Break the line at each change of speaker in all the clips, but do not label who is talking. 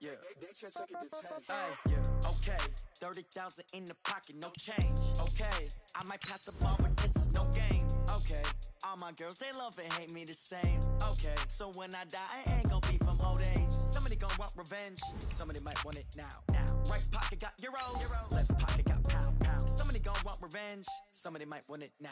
Yeah. Yeah. Okay. 30,000 in the pocket, no change. Okay. I might pass the ball, but this is no game. Okay. All my girls, they love and hate me the same. Okay. So when I die, I ain't gonna be from old age. Somebody gonna want revenge. Somebody might want it now. Right pocket got euros. Left pocket got pound. Somebody gonna want revenge. Somebody might want it now.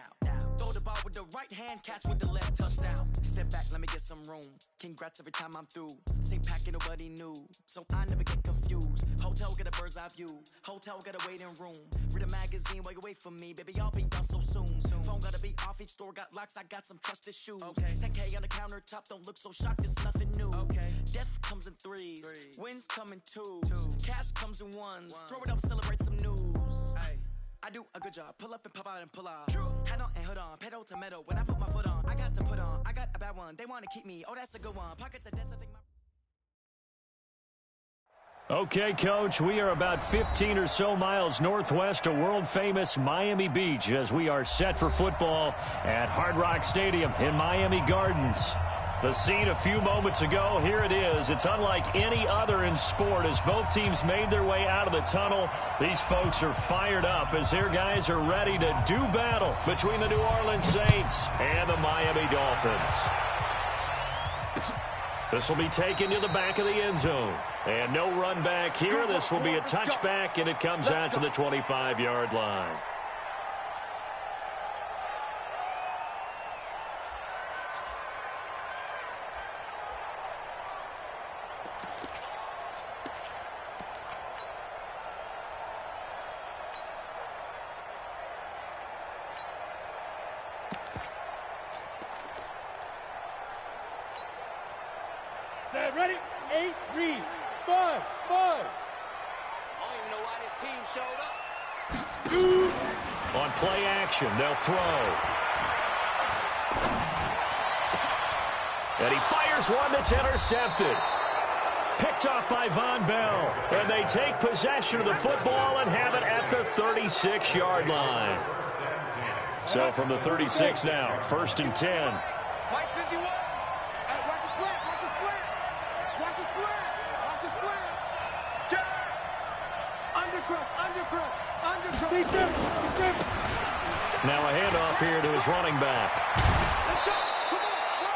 Throw the ball with the right hand, catch with the left, touchdown. Step back, let me get some room. Congrats every time I'm through. Same packet, nobody knew, so I never get confused. Hotel get a bird's eye view. Hotel get a waiting room. Read a magazine while you wait for me, baby. I'll be done so soon. Phone gotta be off, each store got locks. I got some trusted shoes. Okay. 10K on the countertop, don't look so shocked. It's nothing new. Okay. Death comes in threes. Wins come in twos. Cash comes in ones. Throw it up, celebrate some news. Ay. I do a good job. Pull up and pop out and pull out. Head on and hood on. Pedal to metal. When I put my foot on, I got to put on. I got a bad one. They want to keep me. Oh, that's a good one. Pockets are dense. I think my...
Okay, Coach, we are about 15 or so miles northwest of world-famous Miami Beach as we are set for football at Hard Rock Stadium in Miami Gardens. The scene a few moments ago, here it is. It's unlike any other in sport as both teams made their way out of the tunnel. These folks are fired up as their guys are ready to do battle between the New Orleans Saints and the Miami Dolphins. This will be taken to the back of the end zone. And no run back here. This will be a touchback, and it comes out to the 25-yard line.
Set, ready? 8, 3, 5, 5.
I don't even know why this team showed up.
On play action, they'll throw. And he fires one that's intercepted. Picked off by Von Bell. And they take possession of the football and have it at the 36-yard line. So from the 36 now, 1st and 10.
Mike 51.
Now a handoff here to his running back.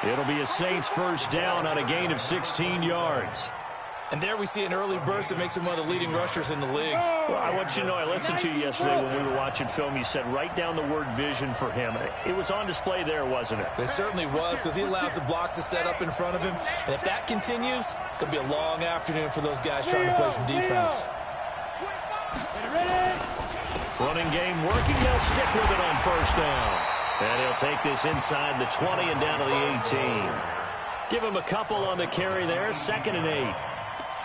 It'll be a Saints first down on a gain of 16 yards.
And there we see an early burst that makes him one of the leading rushers in the league.
Well, I want you to know, I listened to you yesterday when we were watching film. You said write down the word vision for him. It was on display there, wasn't it?
It certainly was, because he allows the blocks to set up in front of him. And if that continues, it'll be a long afternoon for those guys trying to play some defense.
Running game working. They'll stick with it on first down. And he'll take this inside the 20 and down to the 18. Give him a couple on the carry there. 2nd and 8.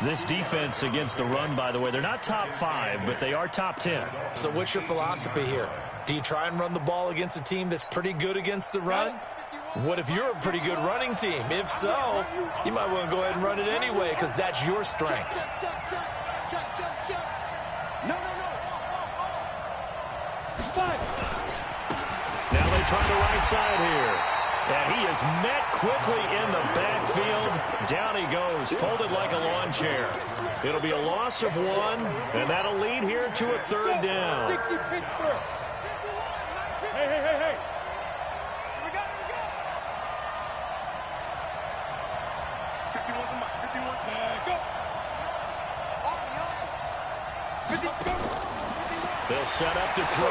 This defense against the run, by the way, they're not top 5, but they are top 10.
So what's your philosophy here? Do you try and run the ball against a team that's pretty good against the run? What if you're a pretty good running team? If so, you might want to go ahead and run it anyway because that's your strength.
Now they try the right side here. And he is met quickly in the backfield. Down he goes, folded like a lawn chair. It'll be a loss of 1, and that'll lead here to a 3rd down.
Hey.
They'll set up to throw.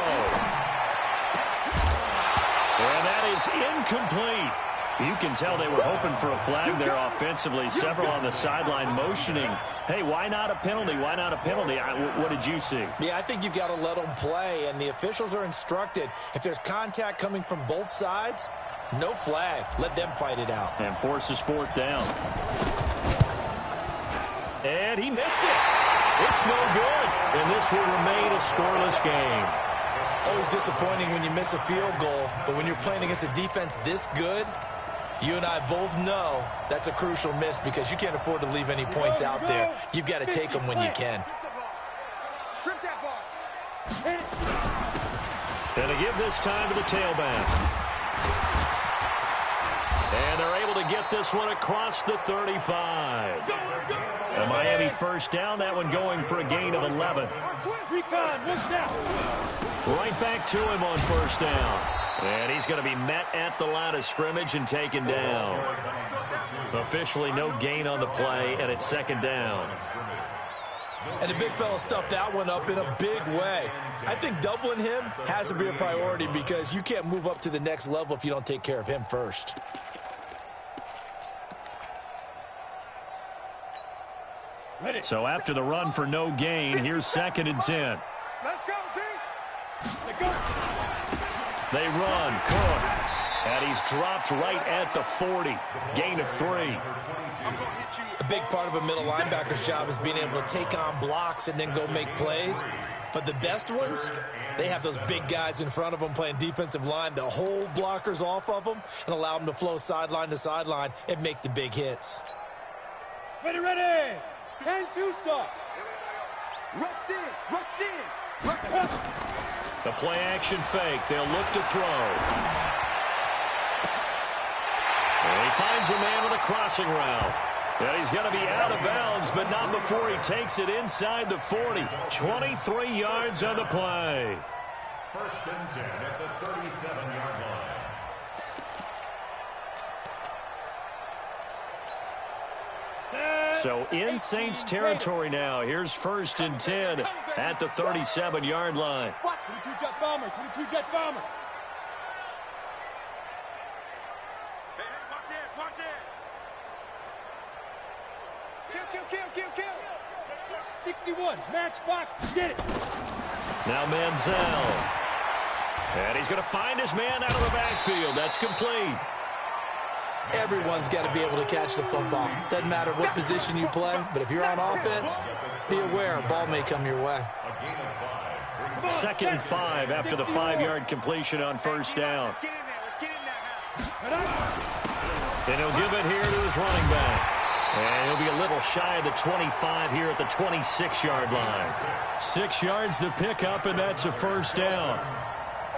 And that is incomplete. You can tell they were hoping for a flag there offensively. Several on the sideline motioning. Hey, why not a penalty? Why not a penalty? What did you see?
Yeah, I think you've got to let them play, and the officials are instructed. If there's contact coming from both sides, no flag. Let them fight it out.
And forces 4th down. And he missed it. It's no good. And this will remain a scoreless game.
Always disappointing when you miss a field goal, but when you're playing against a defense this good, you and I both know that's a crucial miss because you can't afford to leave any points out there. You've got to take them when you can.
And to give this time to the tailback. And they're able to get this one across the 35. A Miami first down, that one going for a gain of 11. Right back to him on first down. And he's going to be met at the line of scrimmage and taken down. Officially no gain on the play, and it's second down.
And the big fella stuffed that one up in a big way. I think doubling him has to be a priority because you can't move up to the next level if you don't take care of him first.
So after the run for no gain, here's 2nd and 10.
Let's go, D.
They run, Cook, and he's dropped right at the 40. Gain of 3.
A big part of a middle linebacker's job is being able to take on blocks and then go make plays. But the best ones, they have those big guys in front of them playing defensive line to hold blockers off of them and allow them to flow sideline to sideline and make the big hits.
Ready. 10-2 stop.
Rush in.
The play action fake. They'll look to throw. And he finds a man with a crossing route. And he's going to be out of bounds, but not before he takes it inside the 40. 23 yards on the play.
1st and 10 at the 37-yard line.
So in Saints territory now. Here's 1st and 10 at the 37-yard line.
22-jet bomber.
Hey, watch it. Kill.
61, matchbox, get it.
Now Manziel. And he's going to find his man out of the backfield. That's complete.
Everyone's got to be able to catch the football. Doesn't matter what position you play, but if you're on offense, be aware a ball may come your way.
2nd and 5 after the 5-yard completion on first down. And he'll give it here to his running back. And he'll be a little shy of the 25 here at the 26-yard line. 6 yards the pickup, and that's a first down.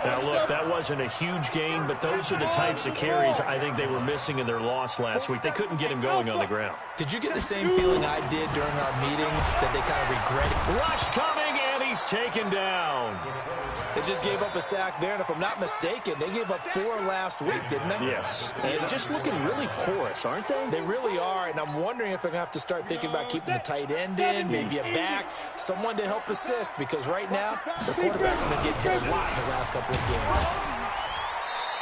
Now, look, that wasn't a huge gain, but those are the types of carries I think they were missing in their loss last week. They couldn't get him going on the ground.
Did you get the same feeling I did during our meetings that they kind of regretted?
Rush coming, and he's taken down.
They just gave up a sack there, and if I'm not mistaken, they gave up 4 last week, didn't they?
Yes. And just looking really porous, aren't they?
They really are, and I'm wondering if I'm going to have to start thinking about keeping the tight end in, maybe a back, someone to help assist, because right now, the quarterback's been getting hit a lot in the last couple of games.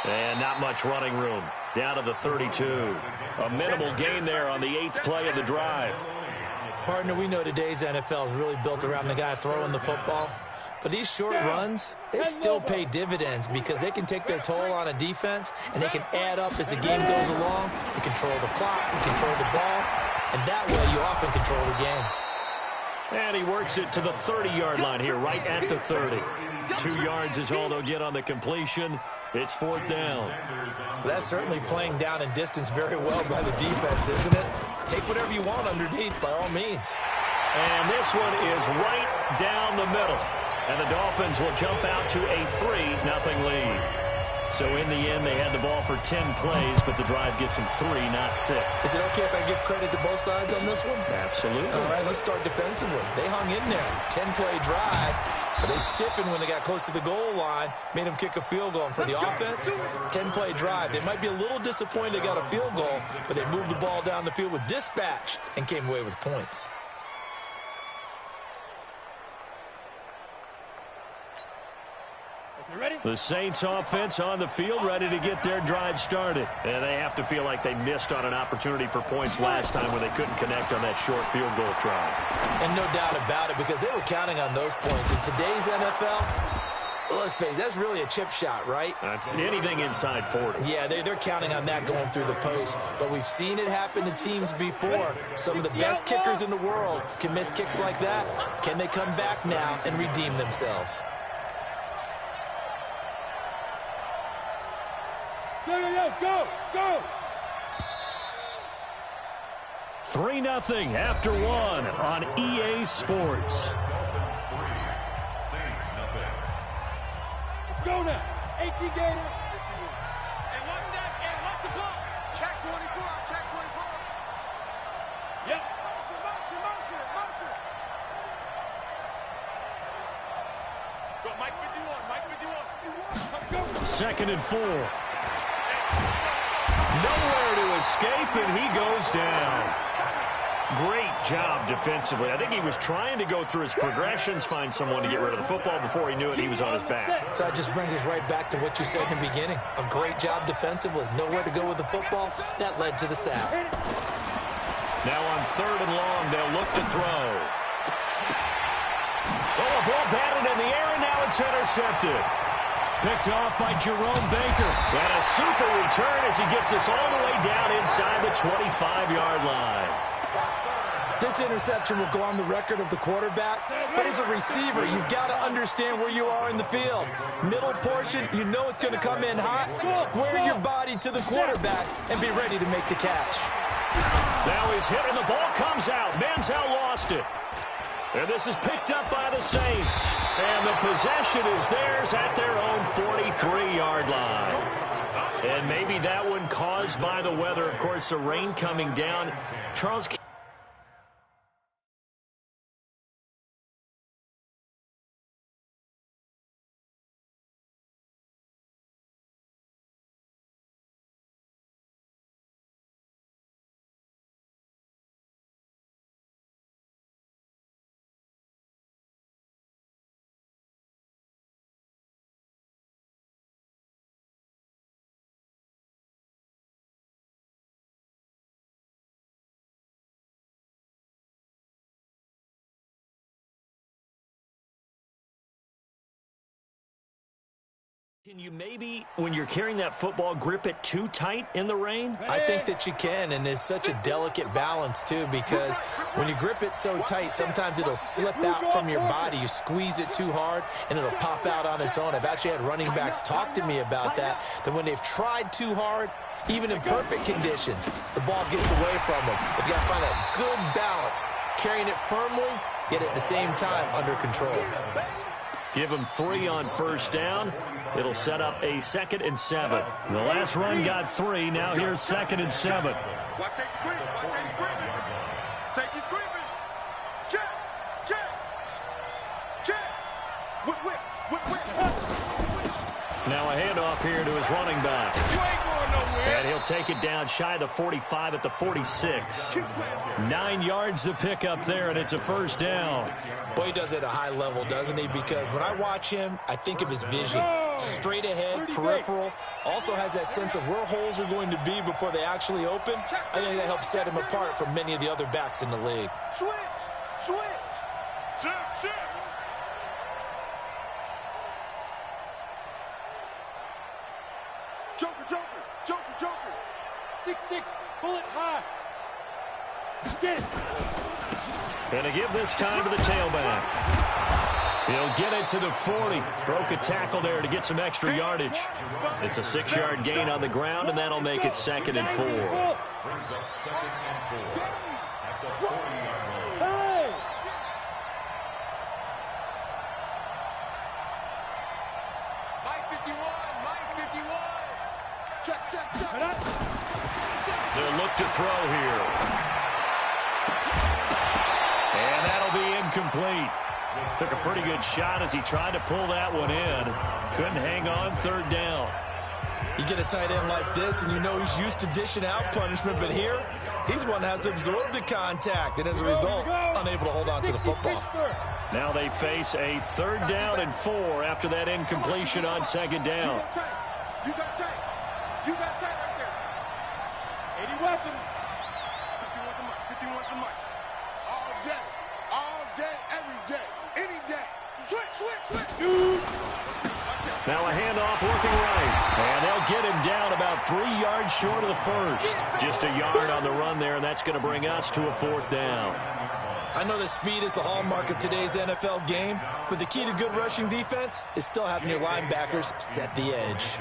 And not much running room. Down to the 32. A minimal gain there on the 8th play of the drive.
Partner, we know today's NFL is really built around the guy throwing the football. But these short runs, they still pay dividends because they can take their toll on a defense, and they can add up as the game goes along. You control the clock, you control the ball, and that way you often control the game.
And he works it to the 30-yard line here, right at the 30. 2 yards is all they'll get on the completion. It's 4th down.
That's certainly playing down in distance very well by the defense, isn't it? Take whatever you want underneath, by all means.
And this one is right down the middle. And the Dolphins will jump out to a 3-0 lead. So in the end, they had the ball for 10 plays, but the drive gets them 3, not 6.
Is it okay if I give credit to both sides on this one?
Absolutely.
All right, let's start defensively. They hung in there. 10-play drive, but they stiffened when they got close to the goal line, made them kick a field goal. And for the offense, 10-play drive. They might be a little disappointed they got a field goal, but they moved the ball down the field with dispatch and came away with points.
The Saints offense on the field, ready to get their drive started. And they have to feel like they missed on an opportunity for points last time when they couldn't connect on that short field goal try.
And no doubt about it, because they were counting on those points. In today's NFL, let's face it, that's really a chip shot, right?
That's anything inside 40.
Yeah, they're counting on that going through the post. But we've seen it happen to teams before. Some of the best kickers in the world can miss kicks like that. Can they come back now and redeem themselves?
Go!
3-0 after 1 on EA Sports.
Let's go now. 18 gainer.
And watch that. And watch the ball. Check 24.
2nd and 4. Nowhere to escape, and he goes down. Great job defensively. I think he was trying to go through his progressions, find someone to get rid of the football. Before he knew it, he was on his back.
So that just brings us right back to what you said in the beginning. A great job defensively. Nowhere to go with the football. That led to the sack.
Now on 3rd and long, they'll look to throw. Oh, a ball batted in the air, and now it's intercepted. Picked off by Jerome Baker. And a super return as he gets us all the way down inside the 25-yard line.
This interception will go on the record of the quarterback, but as a receiver, you've got to understand where you are in the field. Middle portion, you know it's going to come in hot. Square your body to the quarterback and be ready to make the catch.
Now he's hit and the ball comes out. Manziel lost it. And this is picked up by the Saints. And the possession is theirs at their own 43-yard line. And maybe that one caused by the weather. Of course, the rain coming down. Charles. Can you maybe, when you're carrying that football, grip it too tight in the rain?
I think that you can, and it's such a delicate balance, too, because when you grip it so tight, sometimes it'll slip out from your body. You squeeze it too hard, and it'll pop out on its own. I've actually had running backs talk to me about that when they've tried too hard, even in perfect conditions, the ball gets away from them. They've got to find a good balance, carrying it firmly, yet at the same time under control.
Give them 3 on 1st down. It'll set up a 2nd and 7. The last run got 3. Now here's 2nd and 7.
Watch safety creeping. Watch safety creeping. Safety's creeping. Check. Check. Check. Whip, whip. Whip, whip.
Now a handoff here to his running back.
You ain't going nowhere.
And he'll take it down shy of the 45 at the 46. 9 yards to pick up there, and it's a 1st down.
Boy, he does it at a high level, doesn't he? Because when I watch him, I think of his vision. Straight ahead, peripheral. Also has that sense of where holes are going to be before they actually open. I think that helps set him apart from many of the other backs in the league.
Switch. Switch. Shift, shift. Joker, Joker. Joker, Joker.
6'6", bullet high. Get it.
And to give this time to the tailback. He'll get it to the 40. Broke a tackle there to get some extra yardage. It's a 6-yard gain on the ground, and that'll make it 2nd and 4.
Brings up 2nd and 4 at the 40-yard line.
Hey!
Mike 51. Mike 51. Check, check, check.
They'll look to throw here. And that'll be incomplete. Took a pretty good shot as he tried to pull that one in. Couldn't hang on 3rd down.
You get a tight end like this, and you know he's used to dishing out punishment, but here, he's the one that has to absorb the contact, and as a result, unable to hold on to the football.
Now they face a 3rd down and 4 after that incompletion on 2nd down.
You got tight. You got tight right there.
80 weapon.
51 to Mike. All day. All day, every day. Any day. Switch, switch, switch.
Shoot.
Now a handoff working right. And they'll get him down about 3 yards short of the 1st. Just a yard on the run there, and that's going to bring us to a 4th down.
I know that speed is the hallmark of today's NFL game, but the key to good rushing defense is still having your linebackers set the edge.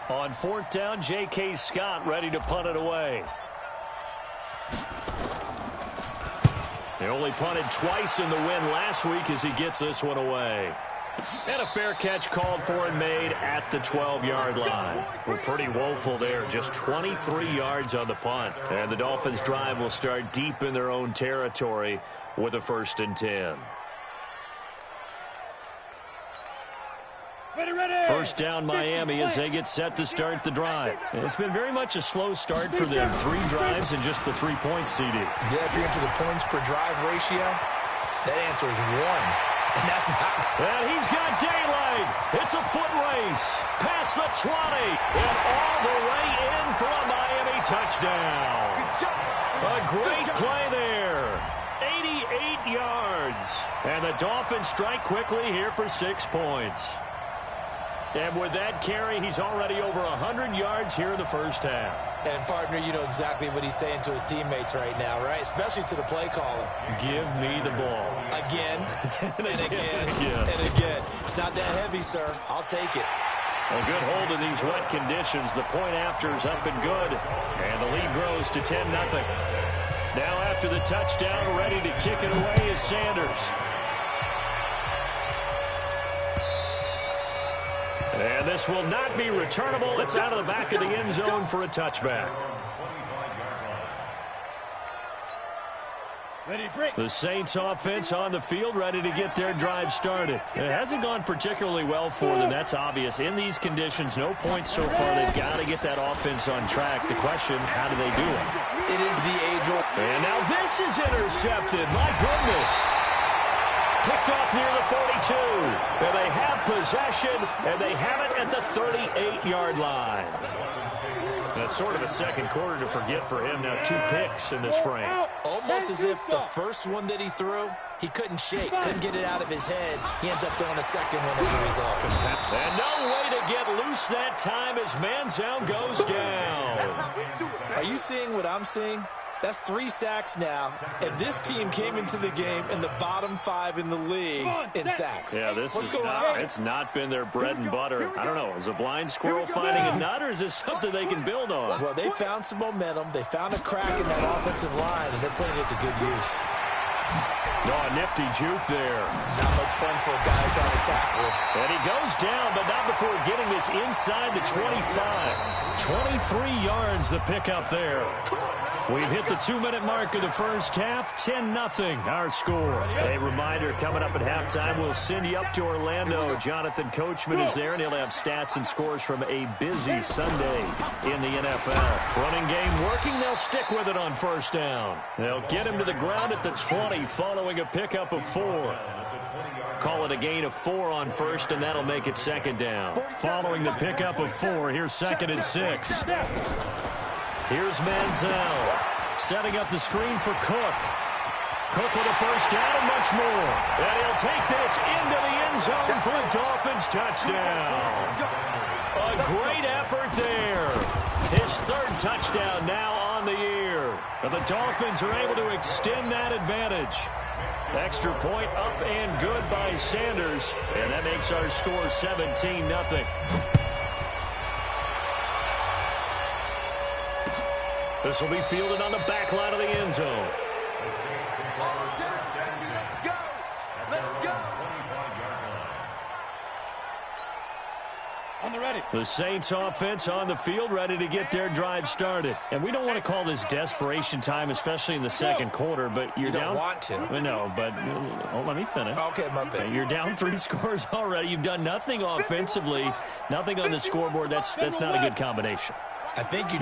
On 4th down, J.K. Scott ready to punt it away. They only punted twice in the win last week as he gets this one away. And a fair catch called for and made at the 12-yard line. We're pretty woeful there. Just 23 yards on the punt. And the Dolphins' drive will start deep in their own territory with a 1st and 10. First down Miami as they get set to start the drive. It's been very much a slow start for them. 3 drives and just the 3 points, CD.
Yeah, if you're into the points per drive ratio, that answer is 1. And that's not...
And he's got daylight. It's a foot race. Past the 20. And all the way in for a Miami touchdown. A great play there. 88 yards. And the Dolphins strike quickly here for 6 points. And with that carry, he's already over 100 yards here in the first half.
And, partner, you know exactly what he's saying to his teammates right now, right? Especially to the play caller.
Give me the ball.
Again, and again, and again. It's not that heavy, sir. I'll take it.
A good hold in these wet conditions. The point after is up and good. And the lead grows to 10-0. Now after the touchdown, ready to kick it away is Sanders. And this will not be returnable. It's out of the back of the end zone for a touchback. The Saints offense on the field ready to get their drive started. It hasn't gone particularly well for them. That's obvious. In these conditions, no points so far. They've got to get that offense on track. The question, how do they do it?
It is the age-old.
And now this is intercepted. My goodness. Picked off near the 42. And they have possession, and they have it at the 38-yard line. That's sort of a second quarter to forget for him. Now 2 picks in this frame.
Almost as if the first one that he threw, he couldn't shake, couldn't get it out of his head. He ends up throwing a second one as a result.
And no way to get loose that time as Manziel goes down.
Are you seeing what I'm seeing? That's 3 sacks now, and this team came into the game in the bottom 5 in the league in sacks.
Yeah, it's not been their bread and butter. I don't know, is a blind squirrel finding a nut, or is this something they can build on?
Well, they found some momentum. They found a crack in that offensive line, and they're putting it to good use.
Oh, a nifty juke there.
Not much fun for a guy trying to tackle him.
And he goes down, but not before getting this inside the 25. 23 yards the pickup there. We've hit the 2-minute mark of the first half. 10-0 our score. A reminder, coming up at halftime, we'll send you up to Orlando. Jonathan Coachman is there, and he'll have stats and scores from a busy Sunday in the NFL. Running game working. They'll stick with it on first down. They'll get him to the ground at the 20 following a pickup of 4. Call it a gain of 4 on first, and that'll make it second down. Following the pickup of 4, here's 2nd and 6. Here's Manziel setting up the screen for Cook. Cook with a first down and much more. And he'll take this into the end zone for a Dolphins touchdown. A great effort there. His 3rd touchdown now on the year. But the Dolphins are able to extend that advantage. Extra point up and good by Sanders. And that makes our score 17-0. This will be fielded on the back line of the end zone. The Saints offense on the field ready to get their drive started. And we don't want to call this desperation time, especially in the second quarter, but you're down.
You don't want to.
No, but let me finish.
Okay, my bad.
You're down 3 scores already. You've done nothing offensively, nothing on the scoreboard. That's not a good combination.
I think you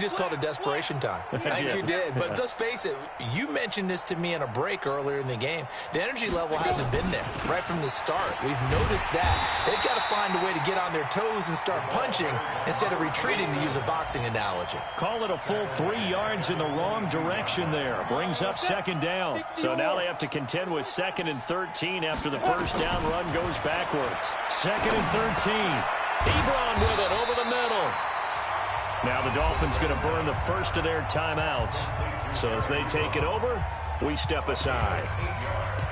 just called it desperation time. I think you did. But let's face it, you mentioned this to me in a break earlier in the game. The energy level hasn't been there right from the start. We've noticed that. They've got to find a way to get on their toes and start punching instead of retreating, to use a boxing analogy.
Call it a full 3 yards in the wrong direction there. Brings up second down. So now they have to contend with 2nd and 13 after the first down run goes backwards. 2nd and 13. Ebron with it over the middle. Now the Dolphins going to burn the first of their timeouts. So as they take it over, we step aside.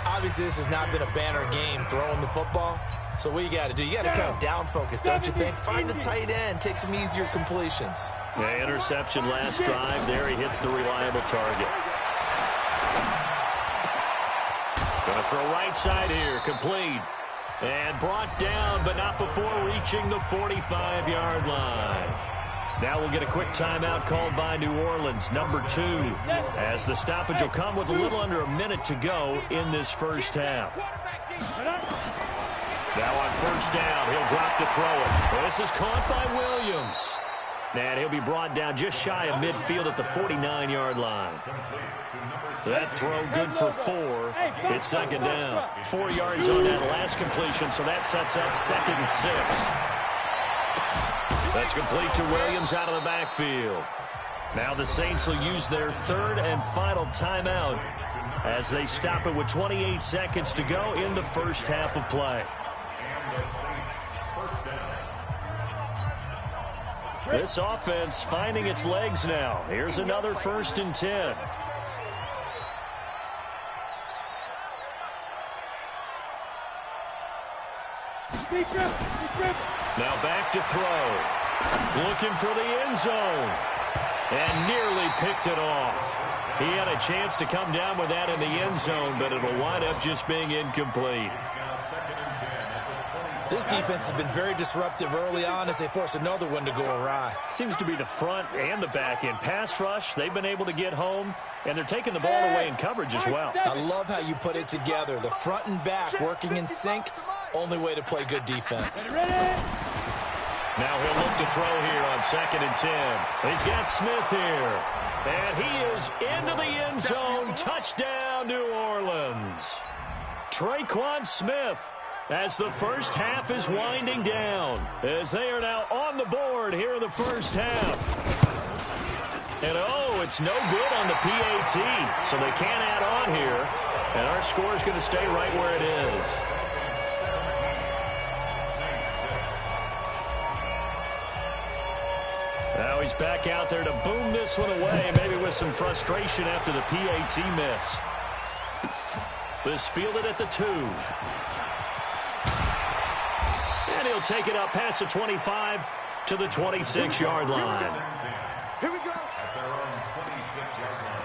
Obviously, this has not been a banner game throwing the football. So what you got to do, you got to kind of down focus, don't you think? Find the tight end, take some easier completions.
Yeah, interception last drive. There he hits the reliable target. Going to throw right side here, complete. And brought down, but not before reaching the 45-yard line. Now we'll get a quick timeout called by New Orleans, number 2, as the stoppage will come with a little under a minute to go in this first half. Now on first down, he'll drop to throw it. This is caught by Williams. And he'll be brought down just shy of midfield at the 49-yard line. That throw good for 4. It's second down. 4 yards on that last completion, so that sets up 2nd and 6. That's complete to Williams out of the backfield. Now the Saints will use their 3rd and final timeout as they stop it with 28 seconds to go in the first half of play. This offense finding its legs now. Here's another 1st and 10. Now back to throw. Looking for the end zone. And nearly picked it off. He had a chance to come down with that in the end zone, but it'll wind up just being incomplete.
This defense has been very disruptive early on as they force another one to go awry.
Seems to be the front and the back end. Pass rush, they've been able to get home, and they're taking the ball away in coverage as well.
I love how you put it together. The front and back working in sync, only way to play good defense.
Now he'll look to throw here on 2nd and 10. He's got Smith here. And he is into the end zone. Touchdown, New Orleans. Traquan Smith, as the first half is winding down, as they are now on the board here in the first half. And oh, it's no good on the PAT, so they can't add on here. And our score is going to stay right where it is. Now he's back out there to boom this one away, maybe with some frustration after the PAT miss. This fielded at the 2. And he'll take it up past the 25 to the 26-yard line.
Here we go.
At their own 26-yard line.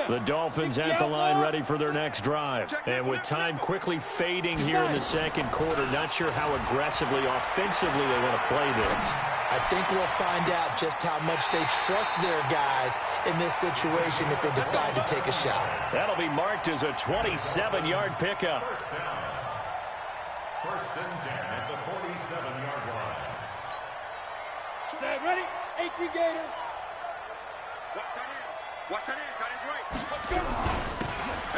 The Dolphins at the line ready for their next drive. And with time quickly fading here in the second quarter, not sure how aggressively, offensively they want to play this.
I think we'll find out just how much they trust their guys in this situation if they decide to take a shot.
That'll be marked as a 27-yard pickup.
First and 10 at the 47-yard line.
Set, ready? 18 Gator.
Watch that in. Got his right.
Let's go.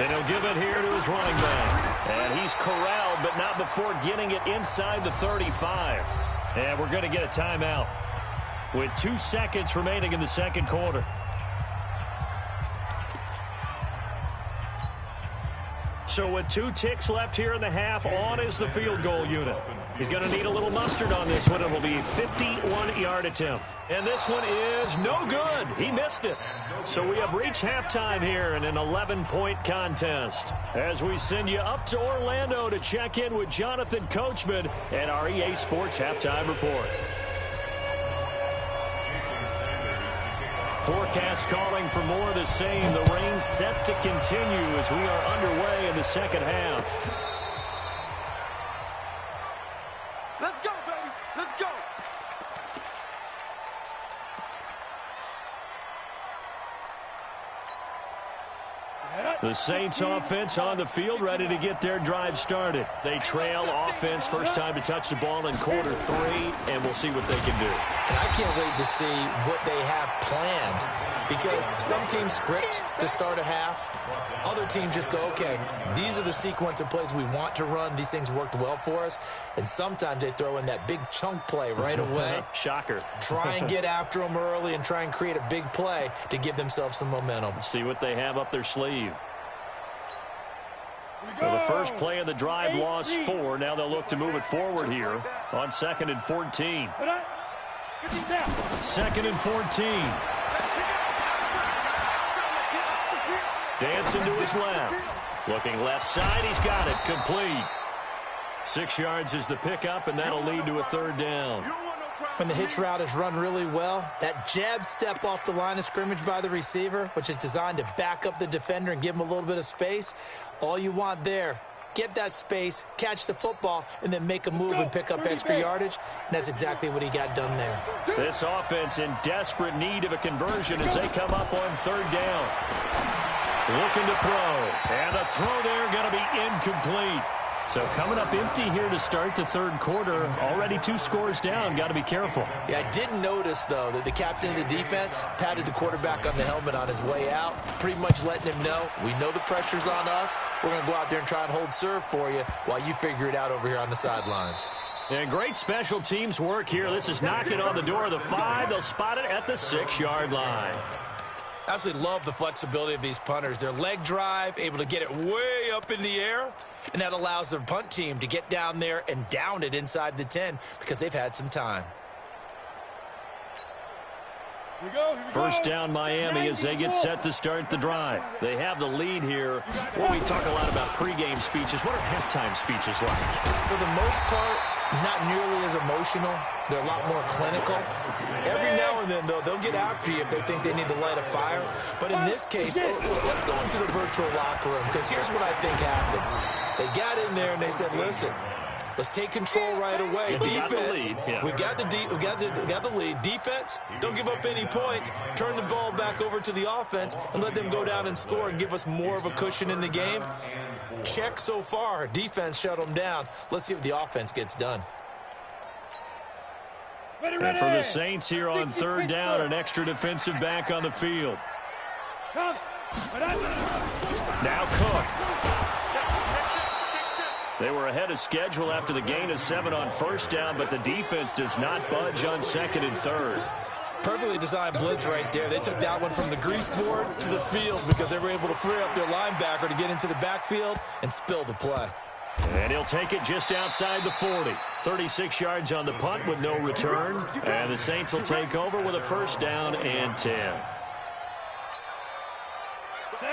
And he'll give it here to his running back. And he's corralled, but not before getting it inside the 35. And we're going to get a timeout with 2 seconds remaining in the second quarter. So with 2 ticks left here in the half, on is the field goal unit. He's going to need a little mustard on this one. It will be a 51-yard attempt. And this one is no good. He missed it. So we have reached halftime here in an 11-point contest. As we send you up to Orlando to check in with Jonathan Coachman and our EA Sports Halftime Report. Forecast calling for more of the same. The rain set to continue as we are underway in the second half.
Let's go, baby. Let's go.
The Saints offense on the field, ready to get their drive started. They trail offense, first time to touch the ball in quarter 3, and we'll see what they can do.
And I can't wait to see what they have planned, because some teams script to start a half. Other teams just go, okay, these are the sequence of plays we want to run. These things worked well for us. And sometimes they throw in that big chunk play right away.
Shocker.
Try and get after them early and try and create a big play to give themselves some momentum.
See what they have up their sleeve. So the first play of the drive lost 4. Now they'll look to move it forward here on 2nd and 14. 2nd and 14. Dancing to his left. Looking left side. He's got it. Complete. 6 yards is the pickup, and that'll lead to a third down.
When the hitch route is run really well, that jab step off the line of scrimmage by the receiver, which is designed to back up the defender and give him a little bit of space, all you want there, get that space, catch the football, and then make a move and pick up extra yardage. And that's exactly what he got done there.
This offense in desperate need of a conversion as they come up on third down. Looking to throw. And the throw there going to be incomplete. So coming up empty here to start the third quarter. Already 2 scores down. Got to be careful.
Yeah, I did notice, though, that the captain of the defense patted the quarterback on the helmet on his way out, pretty much letting him know, we know the pressure's on us. We're going to go out there and try and hold serve for you while you figure it out over here on the sidelines.
And great special teams work here. This is knocking on the door of the 5. They'll spot it at the 6-yard line.
Absolutely love the flexibility of these punters. Their leg drive, able to get it way up in the air, and that allows their punt team to get down there and down it inside the 10 because they've had some time.
First down Miami as they get set to start the drive. They have the lead here. Well, we talk a lot about pregame speeches. What are halftime speeches like?
For the most part, not nearly as emotional. They're a lot more clinical. Every now and then, though, they'll get after you if they think they need to light a fire. But in this case, let's go into the virtual locker room because here's what I think happened. They got in there and they said, listen, let's take control right away. Defense, we got the lead. Defense, don't give up any points. Turn the ball back over to the offense and let them go down and score and give us more of a cushion in the game. Check so far. Defense shut them down. Let's see what the offense gets done.
And for the Saints here on third down, an extra defensive back on the field. Now Cook. They were ahead of schedule after the gain of 7 on first down, but the defense does not budge on second and third.
Perfectly designed blitz right there. They took that one from the grease board to the field because they were able to free up their linebacker to get into the backfield and spill the play.
And he'll take it just outside the 40. 36 yards on the punt with no return. And the Saints will take over with a first down and 10.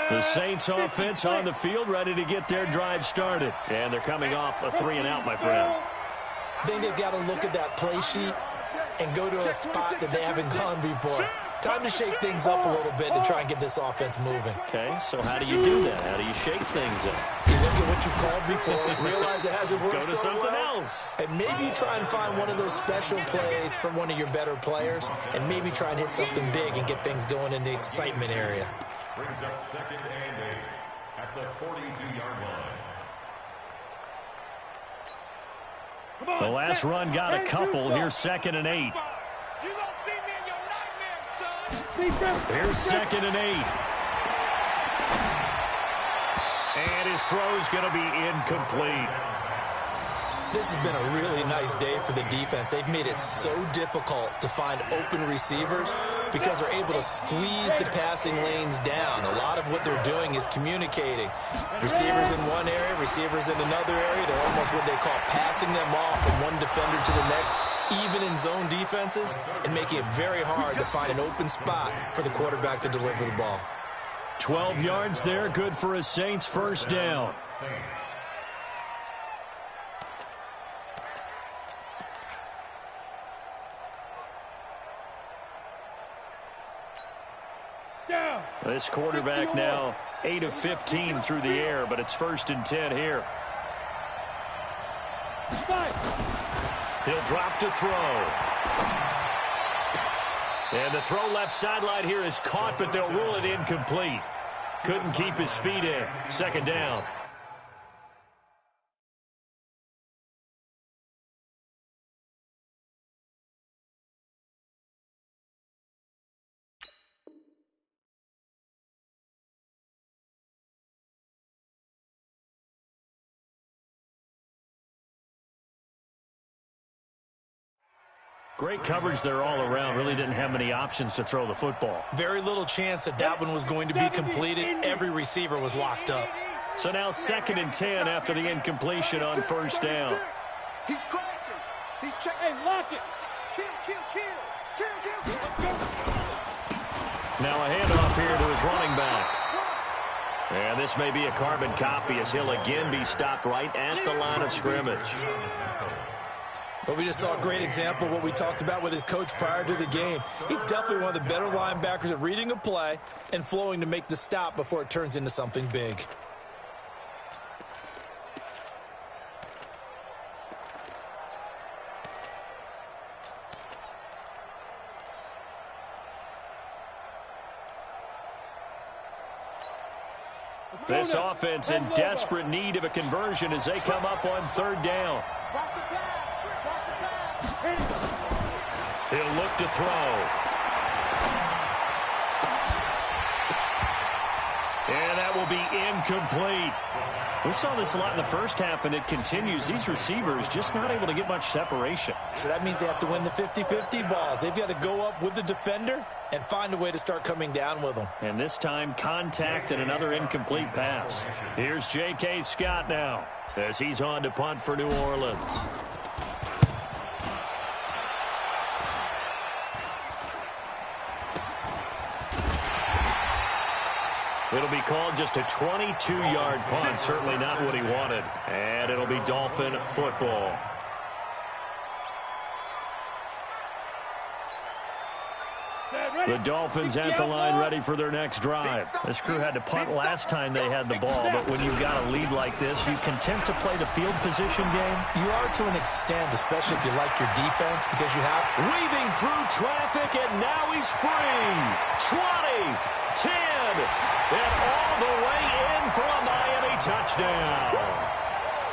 The Saints offense on the field ready to get their drive started. And they're coming off a 3-and-out, my friend.
I think they've got to look at that play sheet and go to a spot that they haven't gone before. Time to shake things up a little bit to try and get this offense moving.
Okay, so how do you do that? How do you shake things up?
You look at what you called before, realize it hasn't worked
Go to
so
something
well,
else.
and maybe try and find one of those special plays from one of your better players, and maybe try and hit something big and get things going in the excitement area.
Brings up 2nd and 8 at the 42-yard line.
The last run got a couple. Here's 2nd and 8. Here's 2nd and 8. And his throw's going to be incomplete.
This has been a really nice day for the defense. They've made it so difficult to find open receivers because they're able to squeeze the passing lanes down. A lot of what they're doing is communicating. Receivers in one area, receivers in another area. They're almost what they call passing them off from one defender to the next, even in zone defenses, and making it very hard to find an open spot for the quarterback to deliver the ball.
12 yards there, good for a Saints first down. This quarterback now 8 of 15 through the air, but it's 1st and 10 here. He'll drop to throw. And the throw left sideline here is caught, but they'll rule it incomplete. Couldn't keep his feet in. 2nd down. Great coverage there all around. Really didn't have many options to throw the football.
Very little chance that that one was going to be completed. Every receiver was locked up.
So now 2nd and 10 after the incompletion on first down.
He's crashing. He's checking. Hey, lock it. Kill.
Now a handoff here to his running back. And this may be a carbon copy as he'll again be stopped right at the line of scrimmage.
Well, we just saw a great example of what we talked about with his coach prior to the game. He's definitely one of the better linebackers at reading a play and flowing to make the stop before it turns into something big.
This offense in desperate need of a conversion as they come up on third down. He'll look to throw. And that will be incomplete. We saw this a lot in the first half, and it continues. These receivers just not able to get much separation.
So that means they have to win the 50-50 balls. They've got to go up with the defender and find a way to start coming down with them.
And this time, contact and another incomplete pass. Here's J.K. Scott now as he's on to punt for New Orleans. It'll be called just a 22-yard punt. Certainly not what he wanted. And it'll be Dolphin football. The Dolphins at the line ready for their next drive. This crew had to punt last time they had the ball, but when you've got a lead like this, you content to play the field position game?
You are to an extent, especially if you like your defense, because you have...
Weaving through traffic, and now he's free. 20, 10, and all the way in for a Miami touchdown.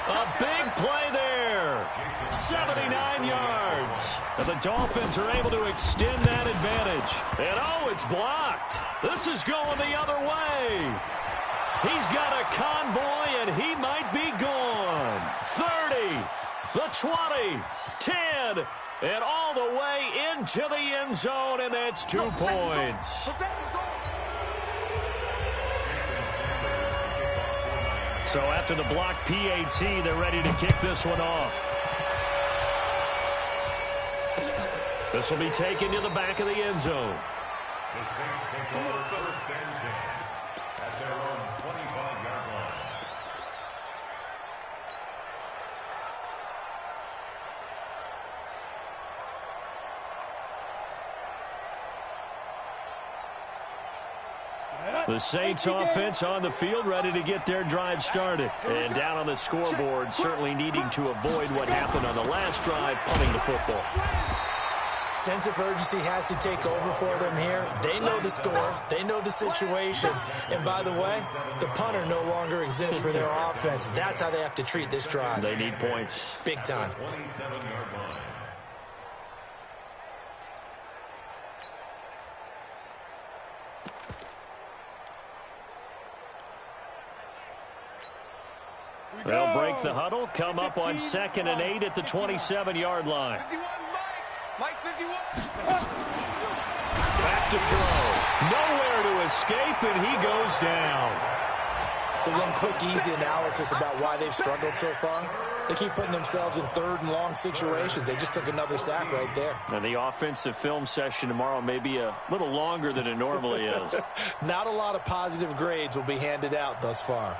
A big play there. 79 yards. And the Dolphins are able to extend that advantage. And oh, it's blocked. This is going the other way. He's got a convoy, and he might be gone. 30, the 20, 10, and all the way into the end zone, and that's 2 points. So after the block PAT, they're ready to kick this one off. This will be taken to the back of the end zone.
The Saints take over first and 10 at their own 25-yard line.
The Saints offense on the field, ready to get their drive started. And down on the scoreboard, certainly needing to avoid what happened on the last drive, punting the football.
Sense of urgency has to take over for them here. They know the score. They know the situation. And by the way, the punter no longer exists for their offense. That's how they have to treat this drive.
They need points.
Big time.
27-yard line.
They'll break the huddle, come up on 2nd and 8 at the 27-yard line.
51, Mike 51.
Back to throw. Nowhere to escape, and he goes down.
So one quick, easy analysis about why they've struggled so far. They keep putting themselves in third and long situations. They just took another sack right there.
And the offensive film session tomorrow may be a little longer than it normally is.
Not a lot of positive grades will be handed out thus far.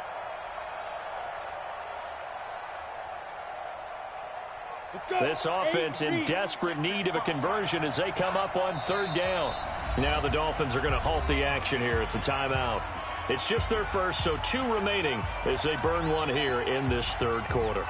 This offense in desperate need of a conversion as they come up on third down. Now the Dolphins are going to halt the action here. It's a timeout. It's just their first, so 2 remaining as they burn one here in this third quarter.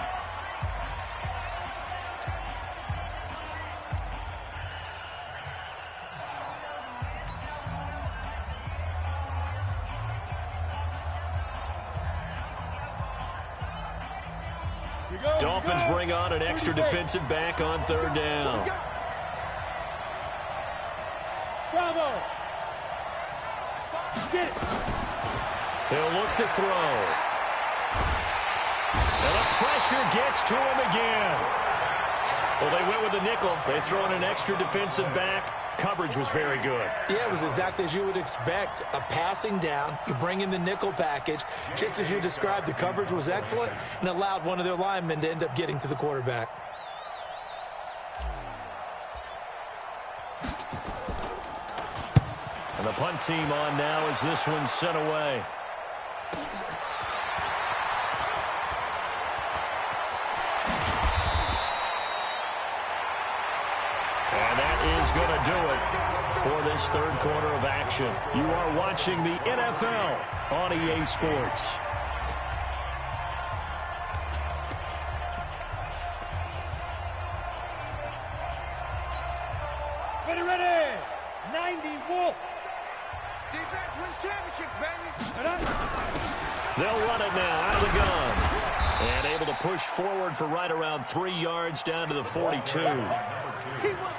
Dolphins bring on an extra defensive back on third down.
Bravo. Get it.
He'll look to throw. And the pressure gets to him again. Well, they went with the nickel. They throw in an extra defensive back. Coverage was very good.
Yeah, it was exactly as you would expect. A passing down, you bring in the nickel package. Just as you described, the coverage was excellent and allowed one of their linemen to end up getting to the quarterback.
And the punt team on now as this one's sent away. And that is going to do it for this third quarter of action. You are watching the NFL on EA Sports.
Ready. 90 Wolf.
Defense wins championships, baby.
They'll run it now out of the gun. And able to push forward for right around 3 yards down to the 42.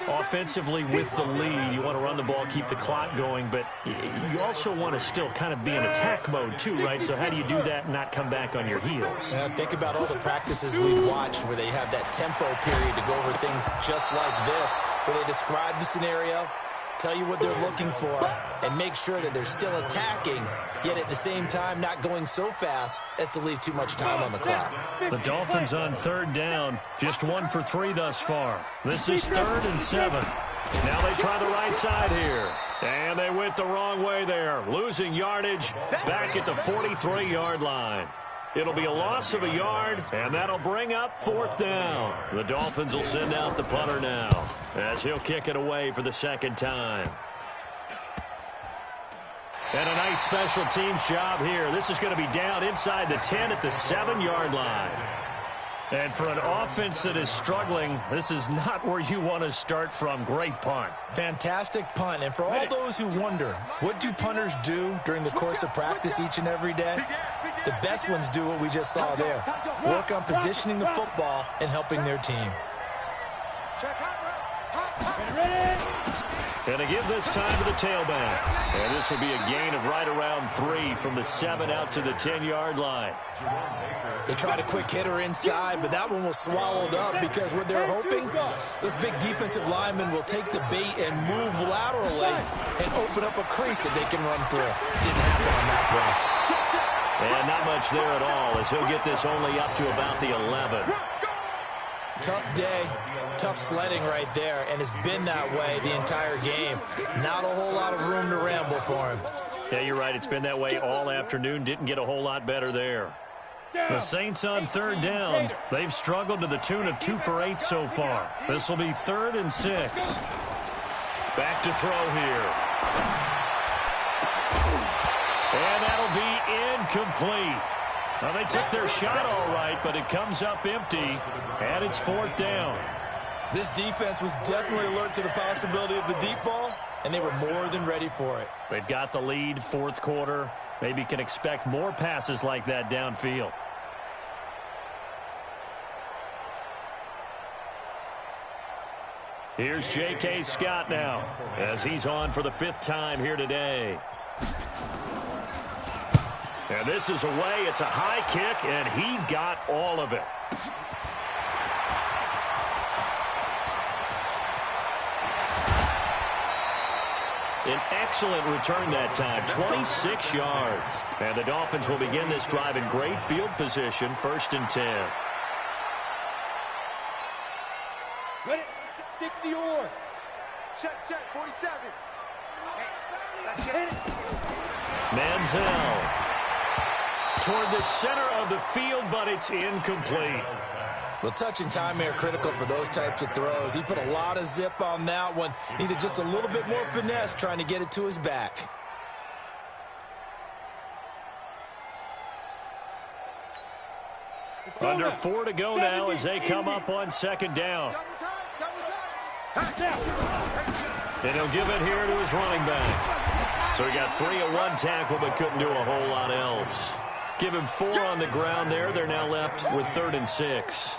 Offensively with the lead, you want to run the ball, keep the clock going, but you also want to still kind of be in attack mode too, right? So how do you do that and not come back on your heels?
Think about all the practices we've watched where they have that tempo period to go over things just like this, where they describe the scenario, tell you what they're looking for, and make sure that they're still attacking, yet at the same time not going so fast as to leave too much time on the clock.
The Dolphins on 3rd down, just 1 for 3 thus far. This is 3rd and 7. Now they try the right side here. And they went the wrong way there, losing yardage back at the 43-yard line. It'll be a loss of a yard, and that'll bring up 4th down. The Dolphins will send out the punter now, as he'll kick it away for the 2nd time. And a nice special teams job here. This is going to be down inside the 10 at the 7-yard line. And for an offense that is struggling, this is not where you want to start from. Great punt.
Fantastic punt. And for all those who wonder, what do punters do during the course of practice each and every day? The best ones do what we just saw there. Work on positioning the football and helping their team.
And to give this time to the tailback. And this will be a gain of right around 3 from the 7 out to the 10-yard line.
They tried a quick hitter inside, but that one was swallowed up because what they're hoping, those big defensive linemen will take the bait and move laterally and open up a crease that they can run through. Didn't happen on that play.
And not much there at all, as he'll get this only up to about the 11.
Tough day, tough sledding right there, and it's been that way the entire game. Not a whole lot of room to ramble for him.
Yeah, you're right. It's been that way all afternoon. Didn't get a whole lot better there. The Saints on 3rd down. They've struggled to the tune of 2 for 8 so far. This will be 3rd and 6. Back to throw here. And that'll be incomplete. Well, they took their shot all right, but it comes up empty, and it's 4th down.
This defense was definitely alert to the possibility of the deep ball, and they were more than ready for it.
They've got the lead, 4th quarter. Maybe can expect more passes like that downfield. Here's J.K. Scott now, as he's on for the 5th time here today. And this is away. It's a high kick, and he got all of it. An excellent return that time, 26 yards. And the Dolphins will begin this drive in great field position, 1st and 10.
Ready? 60 or.
Check, 47. Hey, let's get it.
Manziel toward the center of the field, but it's incomplete.
Well, touch and timing are critical for those types of throws. He put a lot of zip on that one. Needed just a little bit more finesse trying to get it to his back.
Under 4 to go now as they come up on 2nd down. And he'll give it here to his running back. So he got 3 at 1 tackle, but couldn't do a whole lot else. Give him 4 on the ground there. They're now left with 3rd and 6.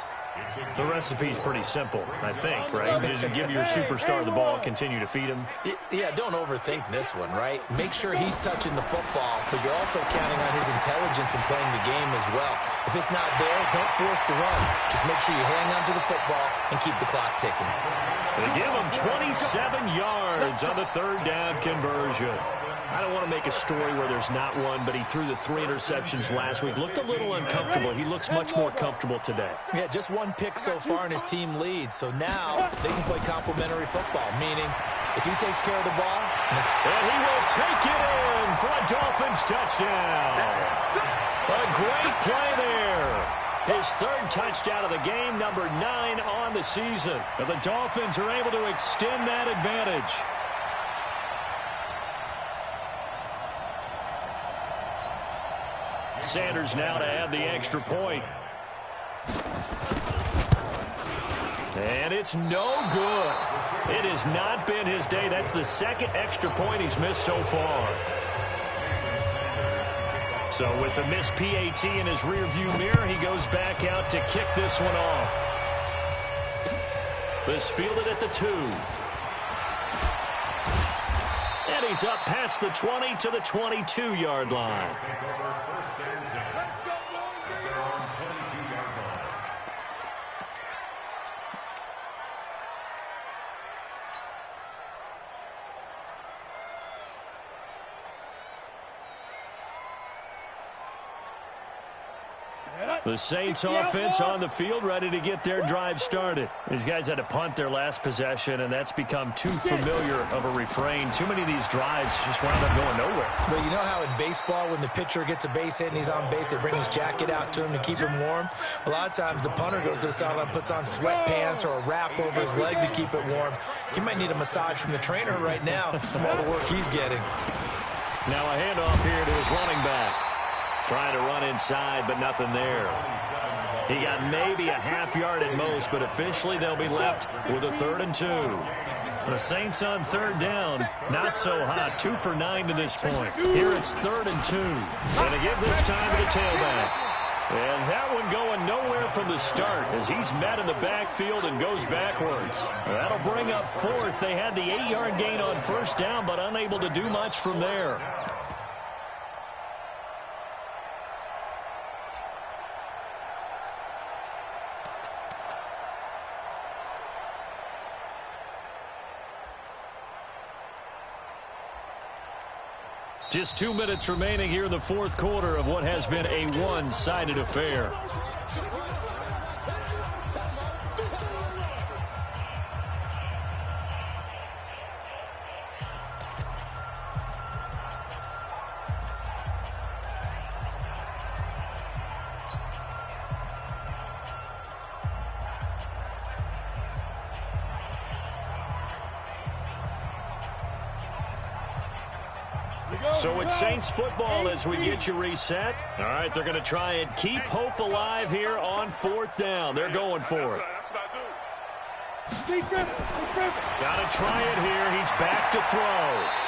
The recipe's pretty simple, I think, right? You just give your superstar the ball, continue to feed him.
Yeah, don't overthink this one, right? Make sure he's touching the football, but you're also counting on his intelligence in playing the game as well. If it's not there, don't force the run. Just make sure you hang on to the football and keep the clock ticking.
They give him 27 yards on the 3rd down conversion. I don't want to make a story where there's not one, but he threw the 3 interceptions last week. Looked a little uncomfortable. He looks much more comfortable today.
Yeah, just 1 pick so far and his team leads. So now they can play complementary football, meaning if he takes care of the ball.
And he will take it in for a Dolphins touchdown. A great play there. His 3rd touchdown of the game, number 9 on the season. And the Dolphins are able to extend that advantage. Sanders now to add the extra point. And it's no good. It has not been his day. That's the 2nd extra point he's missed so far. So with the missed PAT in his rearview mirror, he goes back out to kick this one off. This fielded at the 2. And he's up past the 20 to the 22-yard line. The Saints offense on the field, ready to get their drive started. These guys had to punt their last possession, and that's become too familiar of a refrain. Too many of these drives just wound up going nowhere.
Well, you know how in baseball, when the pitcher gets a base hit and he's on base, they bring his jacket out to him to keep him warm? A lot of times the punter goes to the sideline, puts on sweatpants or a wrap over his leg to keep it warm. He might need a massage from the trainer right now from all the work he's getting.
Now a handoff here to his running back. Trying to run inside, but nothing there. He got maybe a half yard at most, but officially they'll be left with a 3rd and 2. The Saints on 3rd down, not so hot. 2 for 9 to this point. Here it's 3rd and 2. And to give this time to the tailback. And that one going nowhere from the start as he's met in the backfield and goes backwards. That'll bring up 4th. They had the 8-yard gain on 1st down, but unable to do much from there. Just 2 minutes remaining here in the 4th quarter of what has been a one-sided affair. So it's Saints football as we get you reset. All right, they're going to try and keep hope alive here on 4th down. They're going for it. Got to try it here. He's back to throw.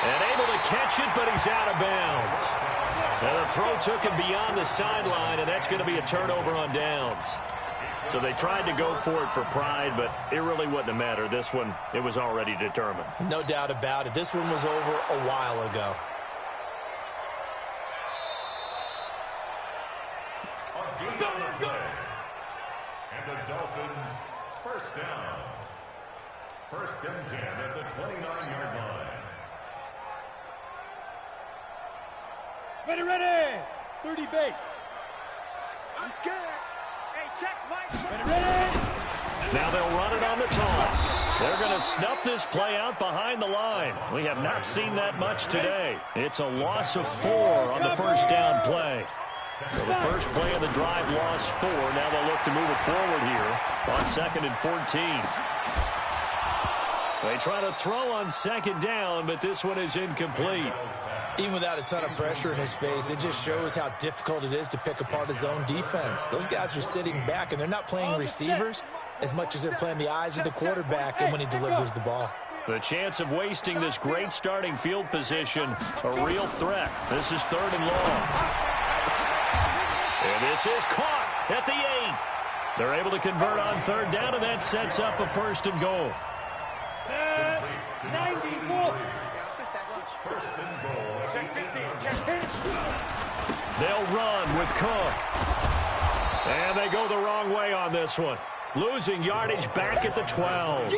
And able to catch it, but he's out of bounds. And the throw took him beyond the sideline, and that's going to be a turnover on downs. So they tried to go for it for pride, but it really wouldn't have mattered. This one, it was already determined.
No doubt about it. This one was over a while ago.
And the Dolphins, 1st down. 1st and 10 at the 29-yard line.
Ready! 30 base.
I'm scared.
Hey, check, Mike. Ready!
Now they'll run it on the toss. They're going to snuff this play out behind the line. We have not seen that much today. It's a loss of 4 on the 1st down play. So the first play of the drive lost 4. Now they'll look to move it forward here on 2nd and 14. They try to throw on 2nd down, but this one is incomplete.
Even without a ton of pressure in his face, it just shows how difficult it is to pick apart his own defense. Those guys are sitting back, and they're not playing receivers as much as they're playing the eyes of the quarterback and when he delivers the ball.
The chance of wasting this great starting field position, a real threat. This is 3rd and long. And this is caught at the 8. They're able to convert on 3rd down, and that sets up a 1st and goal.
94.
1st and goal.
Check 15. Check 10.
They'll run with Cook. And they go the wrong way on this one. Losing yardage back at the 12.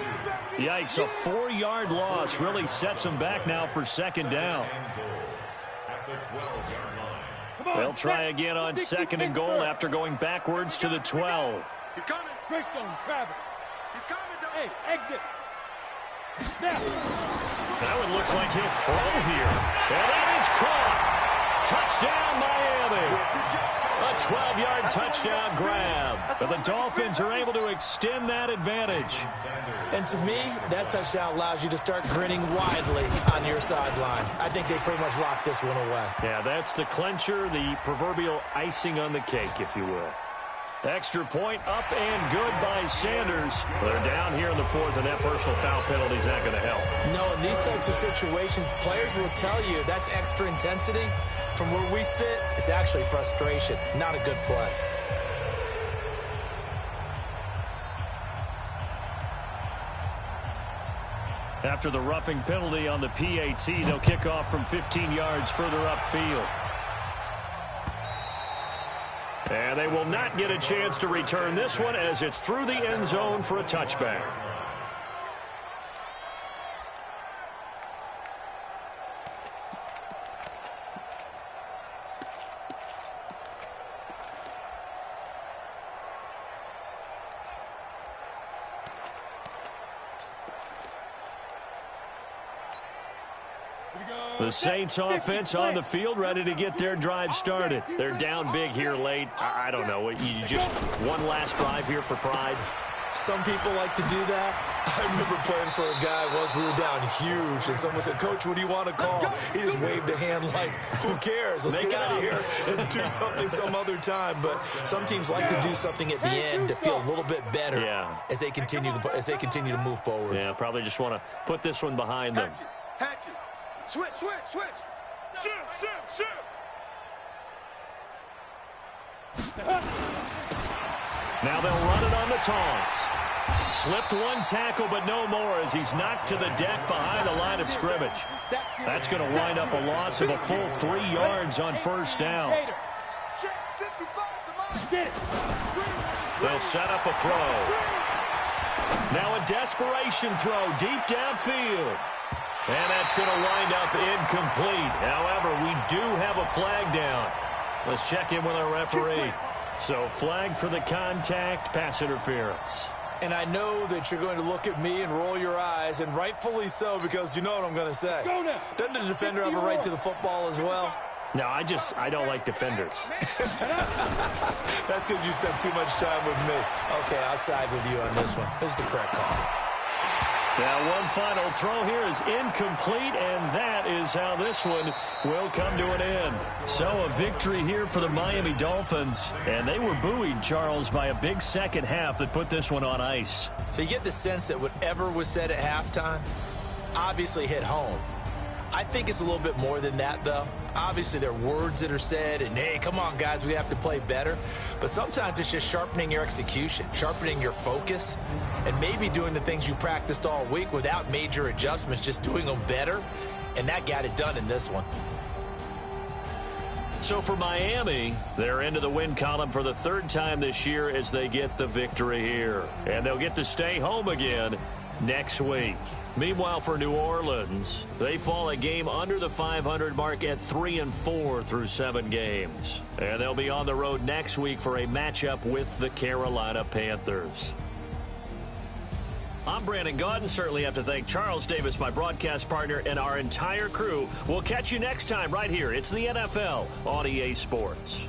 Yikes, a 4-yard loss really sets them back now for 2nd down.
At the 12-yard line.
They'll try again on 2nd and goal after going backwards to the 12.
He's coming.
Greystone, Travis.
He's coming.
Hey, exit. Now.
That one looks like he'll throw here. And that is caught. Touchdown, Miami. A 12-yard touchdown grab. But the Dolphins are able to extend that advantage.
And to me, that touchdown allows you to start grinning widely on your sideline. I think they pretty much locked this one away.
Yeah, that's the clincher, the proverbial icing on the cake, if you will. Extra point up and good by Sanders. They're down here in the 4th, and that personal foul penalty is not going to help.
No, in these types of situations, players will tell you that's extra intensity. From where we sit, it's actually frustration, not a good play.
After the roughing penalty on the PAT, they'll kick off from 15 yards further upfield. And they will not get a chance to return this one as it's through the end zone for a touchback. The Saints offense on the field, ready to get their drive started. They're down big here late. I don't know. You just one last drive here for pride?
Some people like to do that. I remember playing for a guy once. We were down huge, and someone said, "Coach, what do you want to call?" He just waved a hand like, who cares? Let's get out of here and do something some other time. But some teams like to do something at the end to feel a little bit better as they continue to move forward.
Yeah, probably just want to put this one behind them.
Hatchet. Switch. Shift.
Now they'll run it on the toss. Slipped one tackle, but no more as he's knocked to the deck behind the line of scrimmage. That's going to wind up a loss of a full 3 yards on first down. They'll set up a throw. Now a desperation throw deep downfield. And that's going to wind up incomplete. However, we do have a flag down. Let's check in with our referee. So flag for the contact, pass interference.
And I know that you're going to look at me and roll your eyes, and rightfully so, because you know what I'm going to say. Doesn't the defender have a right to the football as well?
No, I don't like defenders.
That's because you spent too much time with me. Okay, I'll side with you on this one. This is the correct call.
Now one final throw here is incomplete, and that is how this one will come to an end. So a victory here for the Miami Dolphins, and they were buoyed, Charles, by a big second half that put this one on ice.
So you get the sense that whatever was said at halftime obviously hit home. I think it's a little bit more than that, though. Obviously, there are words that are said, and, hey, come on, guys, we have to play better. But sometimes it's just sharpening your execution, sharpening your focus, and maybe doing the things you practiced all week without major adjustments, just doing them better. And that got it done in this one.
So for Miami, they're into the win column for the third time this year as they get the victory here. And they'll get to stay home again next week. Meanwhile, for New Orleans, they fall a game under the 500 mark at 3-4 through 7 games. And they'll be on the road next week for a matchup with the Carolina Panthers. I'm Brandon Gaudin. Certainly have to thank Charles Davis, my broadcast partner, and our entire crew. We'll catch you next time right here. It's the NFL on EA Sports.